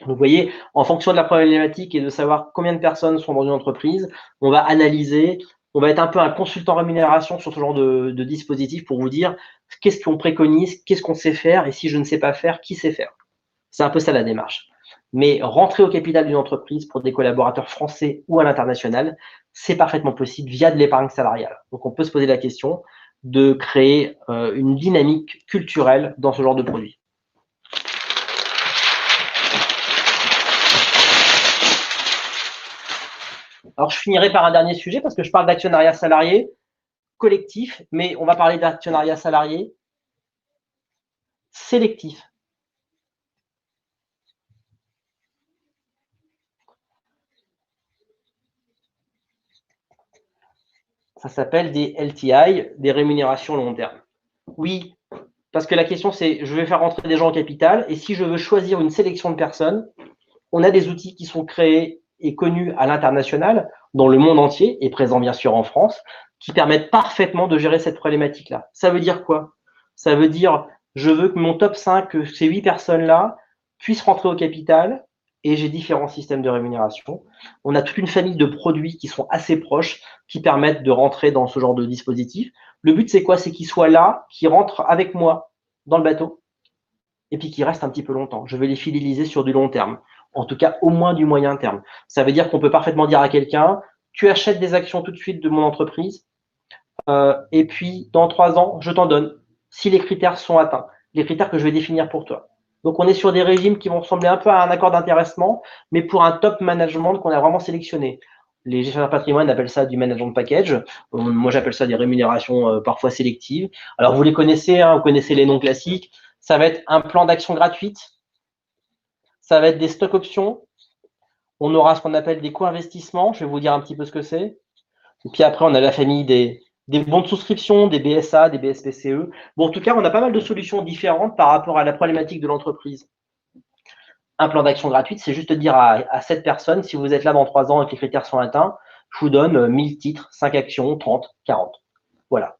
S2: Donc, vous voyez, en fonction de la problématique et de savoir combien de personnes sont dans une entreprise, on va analyser, on va être un peu un consultant rémunération sur ce genre de dispositif pour vous dire qu'est-ce qu'on préconise, qu'est-ce qu'on sait faire et si je ne sais pas faire, qui sait faire. C'est un peu ça la démarche. Mais rentrer au capital d'une entreprise pour des collaborateurs français ou à l'international, c'est parfaitement possible via de l'épargne salariale. Donc, on peut se poser la question de créer une dynamique culturelle dans ce genre de produit. Alors, je finirai par un dernier sujet parce que je parle d'actionnariat salarié collectif, mais on va parler d'actionnariat salarié sélectif. Ça s'appelle des LTI, des rémunérations long terme. Oui, parce que la question c'est, je vais faire rentrer des gens au capital, et si je veux choisir une sélection de personnes, on a des outils qui sont créés et connus à l'international, dans le monde entier, et présents bien sûr en France, qui permettent parfaitement de gérer cette problématique-là. Ça veut dire quoi? Ça veut dire, je veux que mon top 5, que ces 8 personnes-là, puissent rentrer au capital, et j'ai différents systèmes de rémunération. On a toute une famille de produits qui sont assez proches, qui permettent de rentrer dans ce genre de dispositif. Le but, c'est quoi? C'est qu'ils soient là, qu'ils rentrent avec moi dans le bateau, et puis qu'ils restent un petit peu longtemps. Je vais les fidéliser sur du long terme, en tout cas au moins du moyen terme. Ça veut dire qu'on peut parfaitement dire à quelqu'un, tu achètes des actions tout de suite de mon entreprise, et puis dans 3 ans, je t'en donne, si les critères sont atteints, les critères que je vais définir pour toi. Donc on est sur des régimes qui vont ressembler un peu à un accord d'intéressement, mais pour un top management qu'on a vraiment sélectionné. Les gestionnaires de patrimoine appellent ça du management package. Moi, j'appelle ça des rémunérations parfois sélectives. Alors, vous les connaissez, hein, vous connaissez les noms classiques. Ça va être un plan d'action gratuite. Ça va être des stocks options. On aura ce qu'on appelle des co-investissements. Je vais vous dire un petit peu ce que c'est. Et puis après, on a la famille des bons de souscription, des BSA, des BSPCE. Bon, en tout cas, on a pas mal de solutions différentes par rapport à la problématique de l'entreprise. Un plan d'action gratuite, c'est juste dire à cette personne, si vous êtes là dans 3 ans et que les critères sont atteints, je vous donne 1000 titres, 5 actions, 30, 40. Voilà.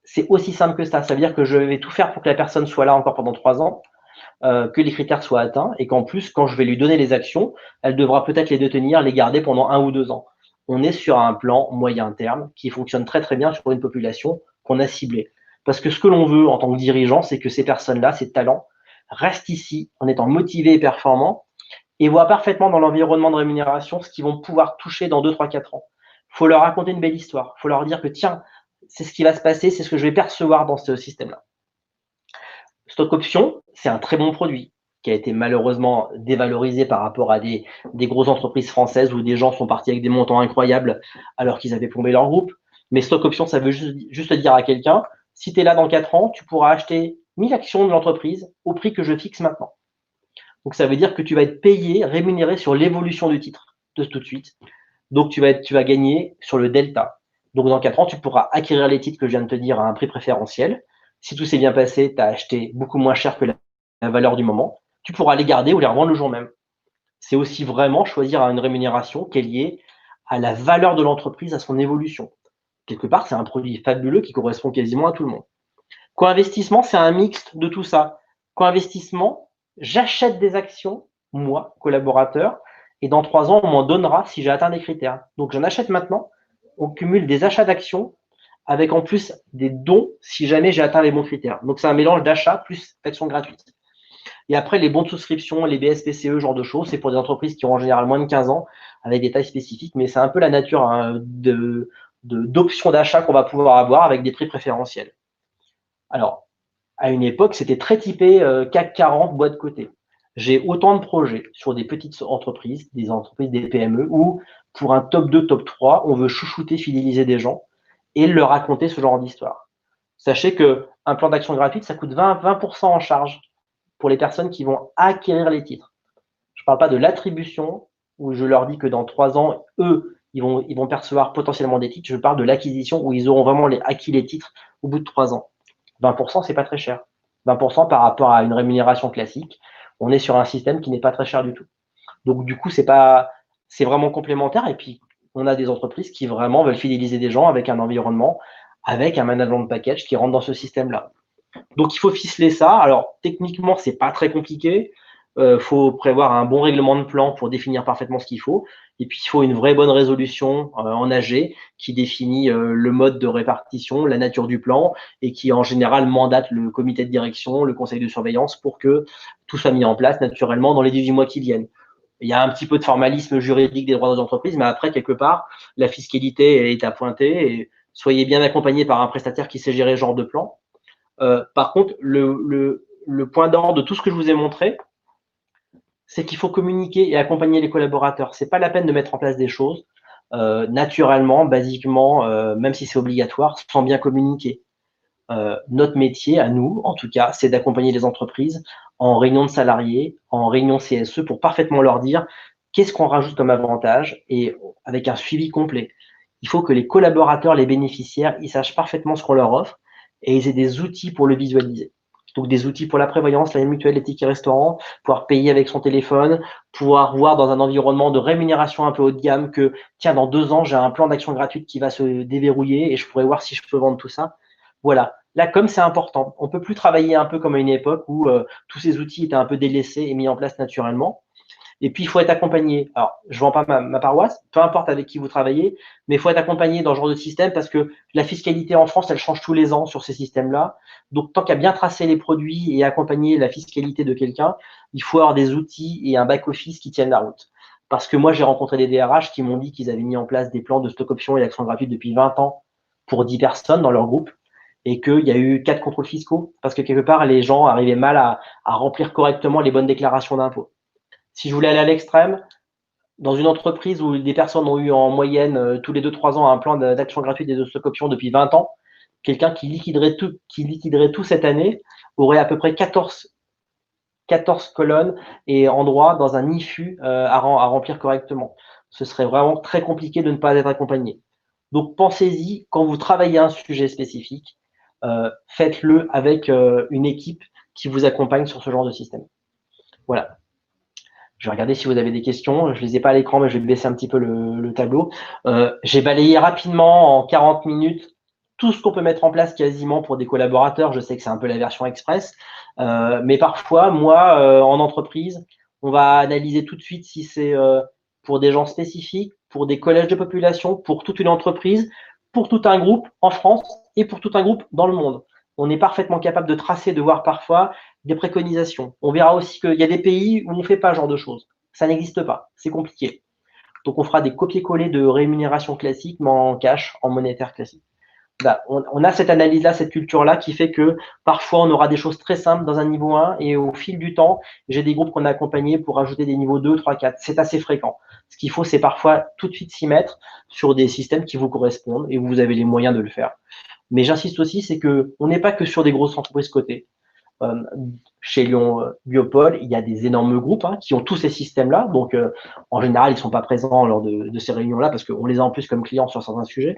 S2: C'est aussi simple que ça. Ça veut dire que je vais tout faire pour que la personne soit là encore pendant 3 ans, que les critères soient atteints et qu'en plus, quand je vais lui donner les actions, elle devra peut-être les détenir, les garder pendant 1 ou 2 ans. On est sur un plan moyen terme qui fonctionne très très bien sur une population qu'on a ciblée. Parce que ce que l'on veut en tant que dirigeant, c'est que ces personnes-là, ces talents, restent ici en étant motivés et performants et voient parfaitement dans l'environnement de rémunération ce qu'ils vont pouvoir toucher dans 2, 3, 4 ans. Il faut leur raconter une belle histoire. Il faut leur dire que tiens, c'est ce qui va se passer, c'est ce que je vais percevoir dans ce système-là. Stock option, c'est un très bon produit qui a été malheureusement dévalorisé par rapport à des grosses entreprises françaises où des gens sont partis avec des montants incroyables alors qu'ils avaient plombé leur groupe. Mais stock option, ça veut juste dire à quelqu'un, si tu es là dans 4 ans, tu pourras acheter 1000 actions de l'entreprise au prix que je fixe maintenant. Donc ça veut dire que tu vas être payé, rémunéré sur l'évolution du titre de tout de suite. Donc tu vas gagner sur le delta. Donc dans 4 ans, tu pourras acquérir les titres que je viens de te dire à un prix préférentiel. Si tout s'est bien passé, tu as acheté beaucoup moins cher que la valeur du moment. Tu pourras les garder ou les revendre le jour même. C'est aussi vraiment choisir une rémunération qui est liée à la valeur de l'entreprise, à son évolution. Quelque part, c'est un produit fabuleux qui correspond quasiment à tout le monde. Co-investissement, c'est un mixte de tout ça. Co-investissement, j'achète des actions, moi, collaborateur, et dans 3 ans, on m'en donnera si j'ai atteint des critères. Donc, j'en achète maintenant. On cumule des achats d'actions avec en plus des dons si jamais j'ai atteint les bons critères. Donc, c'est un mélange d'achat plus d'actions gratuites. Et après, les bons de souscription, les BSPCE, genre de choses, c'est pour des entreprises qui ont en général moins de 15 ans avec des tailles spécifiques, mais c'est un peu la nature hein, d'options d'achat qu'on va pouvoir avoir avec des prix préférentiels. Alors, à une époque, c'était très typé CAC 40, boîte côté. J'ai autant de projets sur des petites entreprises, des PME, où pour un top 2, top 3, on veut chouchouter, fidéliser des gens et leur raconter ce genre d'histoire. Sachez qu'un plan d'action gratuite, ça coûte 20% en charge pour les personnes qui vont acquérir les titres. Je ne parle pas de l'attribution, où je leur dis que dans 3 ans, eux, ils vont percevoir potentiellement des titres. Je parle de l'acquisition, où ils auront vraiment acquis les titres au bout de 3 ans. 20%, c'est pas très cher. 20% par rapport à une rémunération classique, on est sur un système qui n'est pas très cher du tout. Donc du coup, c'est vraiment complémentaire. Et puis, on a des entreprises qui vraiment veulent fidéliser des gens avec un environnement, avec un management de package qui rentre dans ce système-là. Donc il faut ficeler ça. Alors techniquement, c'est pas très compliqué. Faut prévoir un bon règlement de plan pour définir parfaitement ce qu'il faut. Et puis il faut une vraie bonne résolution en AG qui définit le mode de répartition, la nature du plan et qui en général mandate le comité de direction, le conseil de surveillance pour que tout soit mis en place naturellement dans les 18 mois qui viennent. Il y a un petit peu de formalisme juridique des droits des entreprises, mais après, quelque part, la fiscalité est à pointer et soyez bien accompagné par un prestataire qui sait gérer ce genre de plan. Par contre, le point d'ordre de tout ce que je vous ai montré, c'est qu'il faut communiquer et accompagner les collaborateurs. C'est pas la peine de mettre en place des choses. naturellement, basiquement, même si c'est obligatoire, sans bien communiquer. Notre métier, à nous, en tout cas, c'est d'accompagner les entreprises en réunion de salariés, en réunion CSE, pour parfaitement leur dire qu'est-ce qu'on rajoute comme avantage et avec un suivi complet. Il faut que les collaborateurs, les bénéficiaires, ils sachent parfaitement ce qu'on leur offre et ils aient des outils pour le visualiser. Donc des outils pour la prévoyance, la mutuelle, les tickets restaurants, pouvoir payer avec son téléphone, pouvoir voir dans un environnement de rémunération un peu haut de gamme que, tiens, dans 2 ans, j'ai un plan d'action gratuite qui va se déverrouiller et je pourrais voir si je peux vendre tout ça. Voilà. Là, comme c'est important, on peut plus travailler un peu comme à une époque où tous ces outils étaient un peu délaissés et mis en place naturellement. Et puis, il faut être accompagné. Alors, je ne vends pas ma paroisse, peu importe avec qui vous travaillez, mais il faut être accompagné dans ce genre de système parce que la fiscalité en France, elle change tous les ans sur ces systèmes-là. Donc, tant qu'à bien tracer les produits et accompagner la fiscalité de quelqu'un, il faut avoir des outils et un back-office qui tiennent la route. Parce que moi, j'ai rencontré des DRH qui m'ont dit qu'ils avaient mis en place des plans de stock option et d'action gratuite depuis 20 ans pour 10 personnes dans leur groupe et qu'il y a eu 4 contrôles fiscaux parce que quelque part, les gens arrivaient mal à remplir correctement les bonnes déclarations d'impôts. Si je voulais aller à l'extrême, dans une entreprise où des personnes ont eu en moyenne tous les 2-3 ans un plan d'action gratuite et de stock option depuis 20 ans, quelqu'un qui liquiderait tout cette année aurait à peu près 14 colonnes et endroits dans un IFU à remplir correctement. Ce serait vraiment très compliqué de ne pas être accompagné. Donc pensez-y, quand vous travaillez un sujet spécifique, faites-le avec une équipe qui vous accompagne sur ce genre de système. Voilà. Je vais regarder si vous avez des questions. Je ne les ai pas à l'écran, mais je vais baisser un petit peu le tableau. J'ai balayé rapidement en 40 minutes tout ce qu'on peut mettre en place quasiment pour des collaborateurs. Je sais que c'est un peu la version express. Mais parfois, moi, en entreprise, on va analyser tout de suite si c'est pour des gens spécifiques, pour des collèges de population, pour toute une entreprise, pour tout un groupe en France et pour tout un groupe dans le monde. On est parfaitement capable de tracer, de voir parfois des préconisations. On verra aussi qu'il y a des pays où on ne fait pas ce genre de choses. Ça n'existe pas. C'est compliqué. Donc, on fera des copier-coller de rémunération classique, mais en cash, en monétaire classique. Là, on a cette analyse-là, cette culture-là qui fait que parfois, on aura des choses très simples dans un niveau 1 et au fil du temps, j'ai des groupes qu'on a accompagnés pour ajouter des niveaux 2, 3, 4. C'est assez fréquent. Ce qu'il faut, c'est parfois tout de suite s'y mettre sur des systèmes qui vous correspondent et où vous avez les moyens de le faire. Mais j'insiste aussi, c'est qu'on n'est pas que sur des grosses entreprises cotées. Chez Lyon Biopol, il y a des énormes groupes qui ont tous ces systèmes-là. Donc, en général, ils ne sont pas présents lors de ces réunions-là parce qu'on les a en plus comme clients sur certains sujets.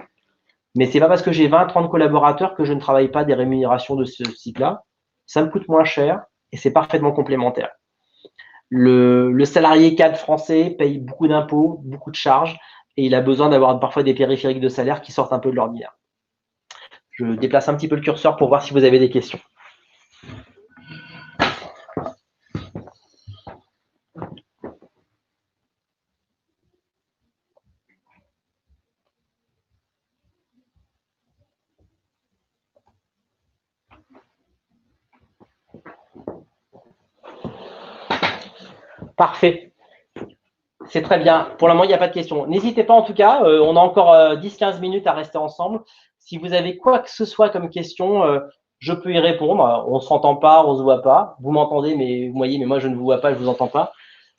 S2: Mais c'est pas parce que j'ai 20-30 collaborateurs que je ne travaille pas des rémunérations de ce type-là. Ça me coûte moins cher et c'est parfaitement complémentaire. Le salarié cadre français paye beaucoup d'impôts, beaucoup de charges et il a besoin d'avoir parfois des périphériques de salaire qui sortent un peu de l'ordinaire. Je déplace un petit peu le curseur pour voir si vous avez des questions. Parfait. C'est très bien. Pour le moment, il n'y a pas de questions. N'hésitez pas en tout cas. On a encore 10-15 minutes à rester ensemble. Si vous avez quoi que ce soit comme question, je peux y répondre. On ne s'entend pas, on ne se voit pas. Vous m'entendez, mais vous voyez, mais moi, je ne vous vois pas, je ne vous entends pas.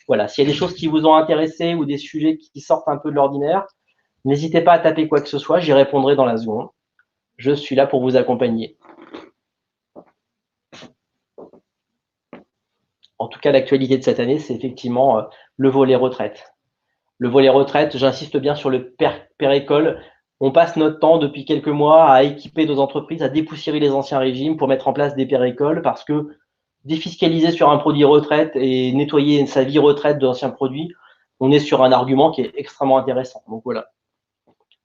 S2: Voilà. S'il y a des choses qui vous ont intéressé ou des sujets qui sortent un peu de l'ordinaire, n'hésitez pas à taper quoi que ce soit. J'y répondrai dans la seconde. Je suis là pour vous accompagner. En tout cas, l'actualité de cette année, c'est effectivement le volet retraite. Le volet retraite, j'insiste bien sur le pérécole. On passe notre temps depuis quelques mois à équiper nos entreprises, à dépoussiérer les anciens régimes pour mettre en place des pérécoles parce que défiscaliser sur un produit retraite et nettoyer sa vie retraite d'anciens produits, on est sur un argument qui est extrêmement intéressant. Donc voilà.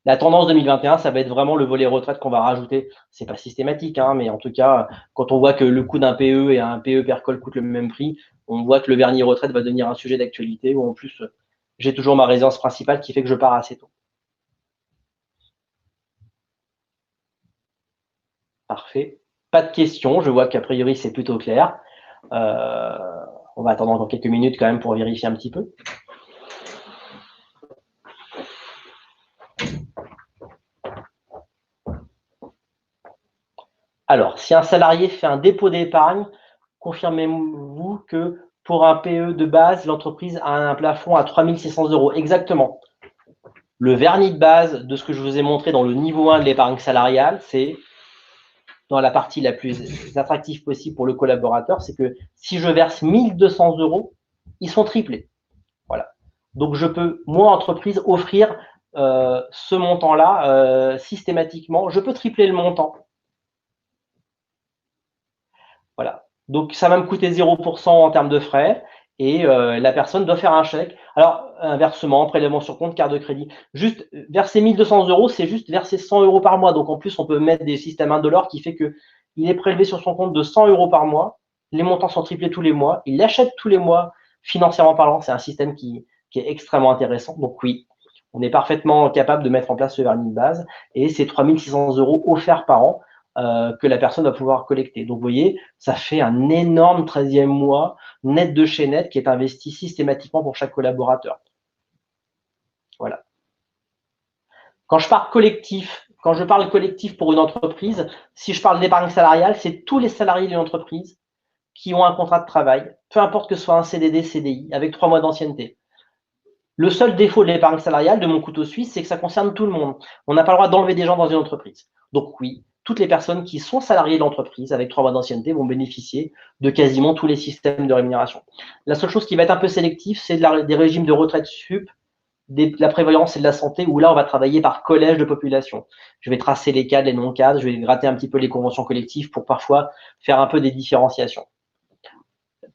S2: La tendance 2021, ça va être vraiment le volet retraite qu'on va rajouter. C'est pas systématique, mais en tout cas, quand on voit que le coût d'un PE et un PE percol coûtent le même prix, on voit que le vernis retraite va devenir un sujet d'actualité où en plus, j'ai toujours ma résidence principale qui fait que je pars assez tôt. Parfait. Pas de questions. Je vois qu'a priori, c'est plutôt clair. On va attendre encore quelques minutes quand même pour vérifier un petit peu. Alors, si un salarié fait un dépôt d'épargne, confirmez-vous que pour un PE de base, l'entreprise a un plafond à 3 600 €. Exactement. Le vernis de base de ce que je vous ai montré dans le niveau 1 de l'épargne salariale, c'est dans la partie la plus attractive possible pour le collaborateur, c'est que si je verse 1 200 €, ils sont triplés. Voilà. Donc, je peux, moi, entreprise, offrir ce montant-là systématiquement. Je peux tripler le montant. Voilà. Donc, ça va me coûter 0% en termes de frais et la personne doit faire un chèque. Alors, un versement, prélèvement sur compte, carte de crédit. Juste verser 1 200 €, c'est juste verser 100 € par mois. Donc, en plus, on peut mettre des systèmes indolores qui fait qu'il est prélevé sur son compte de 100 € par mois. Les montants sont triplés tous les mois. Il l'achète tous les mois, financièrement parlant. C'est un système qui est extrêmement intéressant. Donc, oui, on est parfaitement capable de mettre en place ce vernis de base et c'est 3 600 € offerts par an. Que la personne va pouvoir collecter. Donc, vous voyez, ça fait un énorme 13e mois net de chez net qui est investi systématiquement pour chaque collaborateur. Voilà. Quand je parle collectif pour une entreprise, si je parle d'épargne salariale, c'est tous les salariés d'une entreprise qui ont un contrat de travail, peu importe que ce soit un CDD, CDI, avec 3 mois d'ancienneté. Le seul défaut de l'épargne salariale, de mon couteau suisse, c'est que ça concerne tout le monde. On n'a pas le droit d'enlever des gens dans une entreprise. Donc oui, toutes les personnes qui sont salariées de l'entreprise avec 3 mois d'ancienneté vont bénéficier de quasiment tous les systèmes de rémunération. La seule chose qui va être un peu sélective, c'est des régimes de retraite sup, de la prévoyance et de la santé, où là, on va travailler par collège de population. Je vais tracer les cadres, les non-cadres, je vais gratter un petit peu les conventions collectives pour parfois faire un peu des différenciations.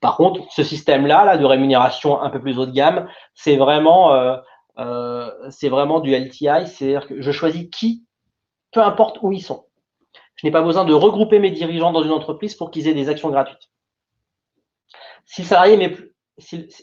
S2: Par contre, ce système-là de rémunération un peu plus haut de gamme, c'est vraiment du LTI, c'est-à-dire que je choisis qui, peu importe où ils sont. Je n'ai pas besoin de regrouper mes dirigeants dans une entreprise pour qu'ils aient des actions gratuites. Si le salarié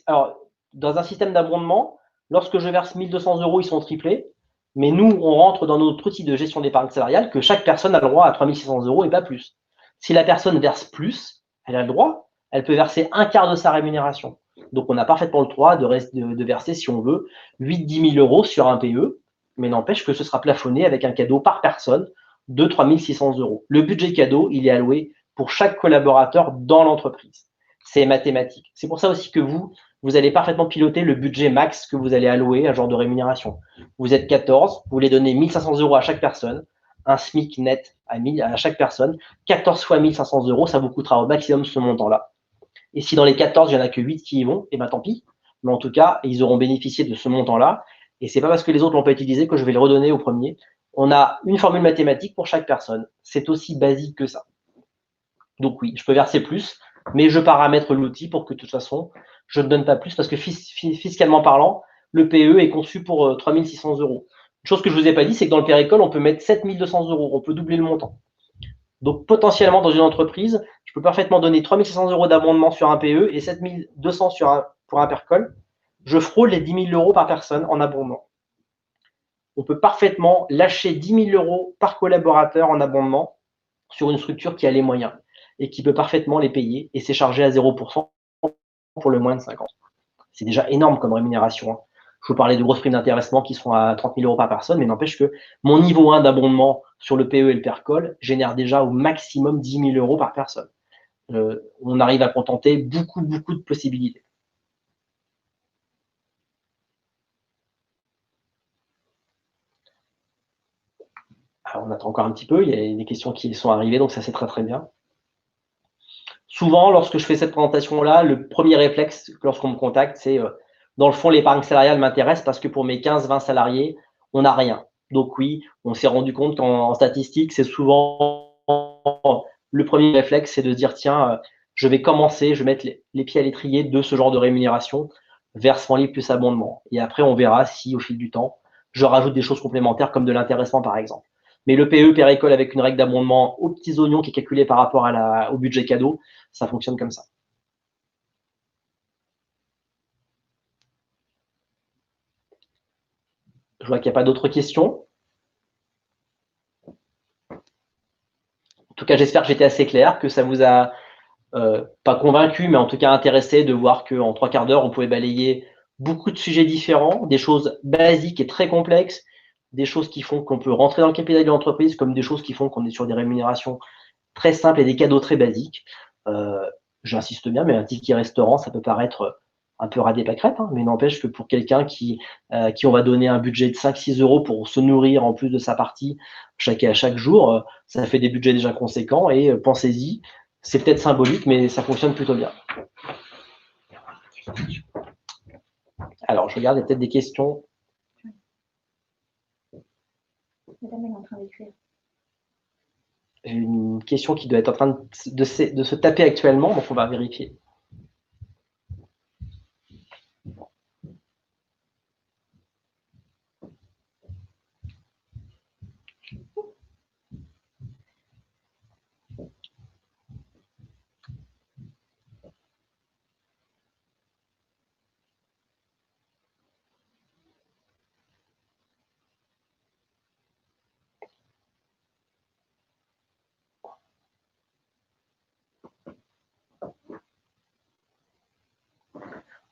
S2: alors, dans un système d'abondement, lorsque je verse 1 200 €, ils sont triplés, mais nous, on rentre dans notre outil de gestion d'épargne salariale que chaque personne a le droit à 3 600 € et pas plus. Si la personne verse plus, elle a le droit, elle peut verser un quart de sa rémunération. Donc, on a parfaitement le droit de verser, si on veut, 8-10 000 € sur un PE, mais n'empêche que ce sera plafonné avec un cadeau par personne de 3 600 €. Le budget cadeau, il est alloué pour chaque collaborateur dans l'entreprise. C'est mathématique. C'est pour ça aussi que vous allez parfaitement piloter le budget max que vous allez allouer à un genre de rémunération. Vous êtes 14, vous voulez donner 1 500 € à chaque personne, un SMIC net à chaque personne, 14 fois 1 500 €, ça vous coûtera au maximum ce montant-là. Et si dans les 14, il n'y en a que 8 qui y vont, et bien tant pis. Mais en tout cas, ils auront bénéficié de ce montant-là. Et c'est pas parce que les autres l'ont pas utilisé que je vais le redonner au premier. On a une formule mathématique pour chaque personne. C'est aussi basique que ça. Donc oui, je peux verser plus, mais je paramètre l'outil pour que de toute façon, je ne donne pas plus parce que fiscalement parlant, le PE est conçu pour 3 600 €. Une chose que je ne vous ai pas dit, c'est que dans le pérécole, on peut mettre 7 200 €. On peut doubler le montant. Donc potentiellement, dans une entreprise, je peux parfaitement donner 3 600 € d'abondement sur un PE et 7 200 pour un pérécole. Je frôle les 10 000 € par personne en abondement. On peut parfaitement lâcher 10 000 € par collaborateur en abondement sur une structure qui a les moyens et qui peut parfaitement les payer et c'est chargé à 0% pour le moins de 5 ans. C'est déjà énorme comme rémunération. Hein. Je vous parlais de grosses primes d'intéressement qui sont à 30 000 € par personne, mais n'empêche que mon niveau 1 d'abondement sur le PE et le PERCOL génère déjà au maximum 10 000 € par personne. On arrive à contenter beaucoup de possibilités. Alors, on attend encore un petit peu, il y a des questions qui sont arrivées, donc ça c'est très bien. Souvent, lorsque je fais cette présentation-là, le premier réflexe lorsqu'on me contacte, c'est dans le fond, l'épargne salariale m'intéresse parce que pour mes 15-20 salariés, on n'a rien. Donc oui, on s'est rendu compte qu'en statistique, c'est souvent le premier réflexe, c'est de dire tiens, je vais commencer, je vais mettre les pieds à l'étrier de ce genre de rémunération, versement libre plus abondement. Et après, on verra si au fil du temps, je rajoute des choses complémentaires comme de l'intéressement par exemple. Mais le PE pérécole avec une règle d'abondement aux petits oignons qui est calculée par rapport au budget cadeau, ça fonctionne comme ça. Je vois qu'il n'y a pas d'autres questions. En tout cas, j'espère que j'étais assez clair, que ça vous a pas convaincu, mais en tout cas intéressé de voir qu'en 3 quarts d'heure, on pouvait balayer beaucoup de sujets différents, des choses basiques et très complexes, des choses qui font qu'on peut rentrer dans le capital de l'entreprise, comme des choses qui font qu'on est sur des rémunérations très simples et des cadeaux très basiques. J'insiste bien, mais un ticket restaurant, ça peut paraître un peu radé pâquerette, hein, mais n'empêche que pour quelqu'un qui on va donner un budget de 5-6 € pour se nourrir en plus de sa partie chaque jour, ça fait des budgets déjà conséquents et pensez-y, c'est peut-être symbolique, mais ça fonctionne plutôt bien. Alors, je regarde, il y a peut-être des questions.
S1: Madame est en train d'écrire.
S2: J'ai une question qui doit être en train de se taper actuellement, donc on va vérifier.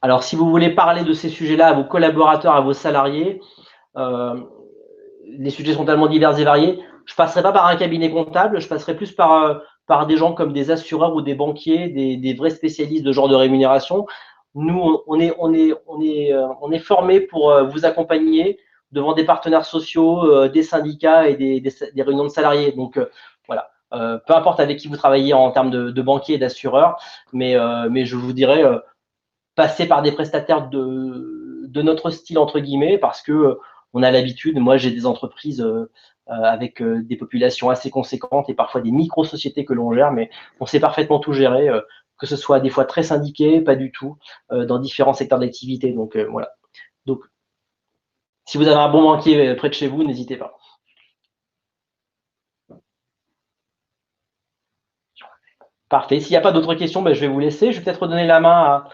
S2: Alors, si vous voulez parler de ces sujets-là à vos collaborateurs, à vos salariés, les sujets sont tellement divers et variés. Je ne passerai pas par un cabinet comptable, je passerai plus par des gens comme des assureurs ou des banquiers, des vrais spécialistes de genre de rémunération. Nous, on est formés pour vous accompagner devant des partenaires sociaux, des syndicats et des réunions de salariés. Donc, voilà. Peu importe avec qui vous travaillez en termes de banquiers et d'assureurs, mais je vous dirais passer par des prestataires de notre style, entre guillemets, parce que on a l'habitude. Moi, j'ai des entreprises avec des populations assez conséquentes et parfois des micro-sociétés que l'on gère, mais on sait parfaitement tout gérer, que ce soit des fois très syndiqué, pas du tout, dans différents secteurs d'activité. Donc, voilà. Donc, si vous avez un bon banquier près de chez vous, n'hésitez pas. Parfait. S'il n'y a pas d'autres questions, ben, je vais vous laisser. Je vais peut-être redonner la main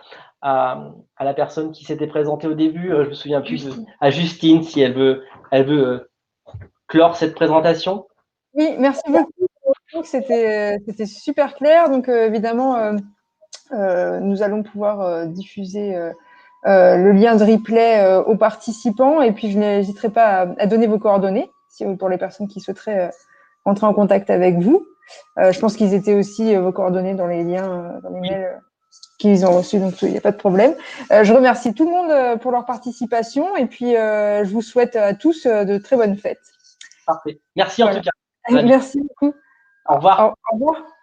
S2: à la personne qui s'était présentée au début. Je me souviens plus à Justine, si elle veut clore cette présentation.
S1: Oui, merci beaucoup. C'était super clair. Donc, évidemment, nous allons pouvoir diffuser le lien de replay aux participants. Et puis, je n'hésiterai pas à donner vos coordonnées pour les personnes qui souhaiteraient entrer en contact avec vous. Je pense qu'ils étaient aussi vos coordonnées dans les liens, dans les mails qu'ils ont reçus, donc il n'y a pas de problème. Je remercie tout le monde pour leur participation et puis je vous souhaite à tous de très bonnes fêtes.
S2: Parfait. Merci en tout cas.
S1: Merci beaucoup.
S2: Au revoir.
S1: Au revoir.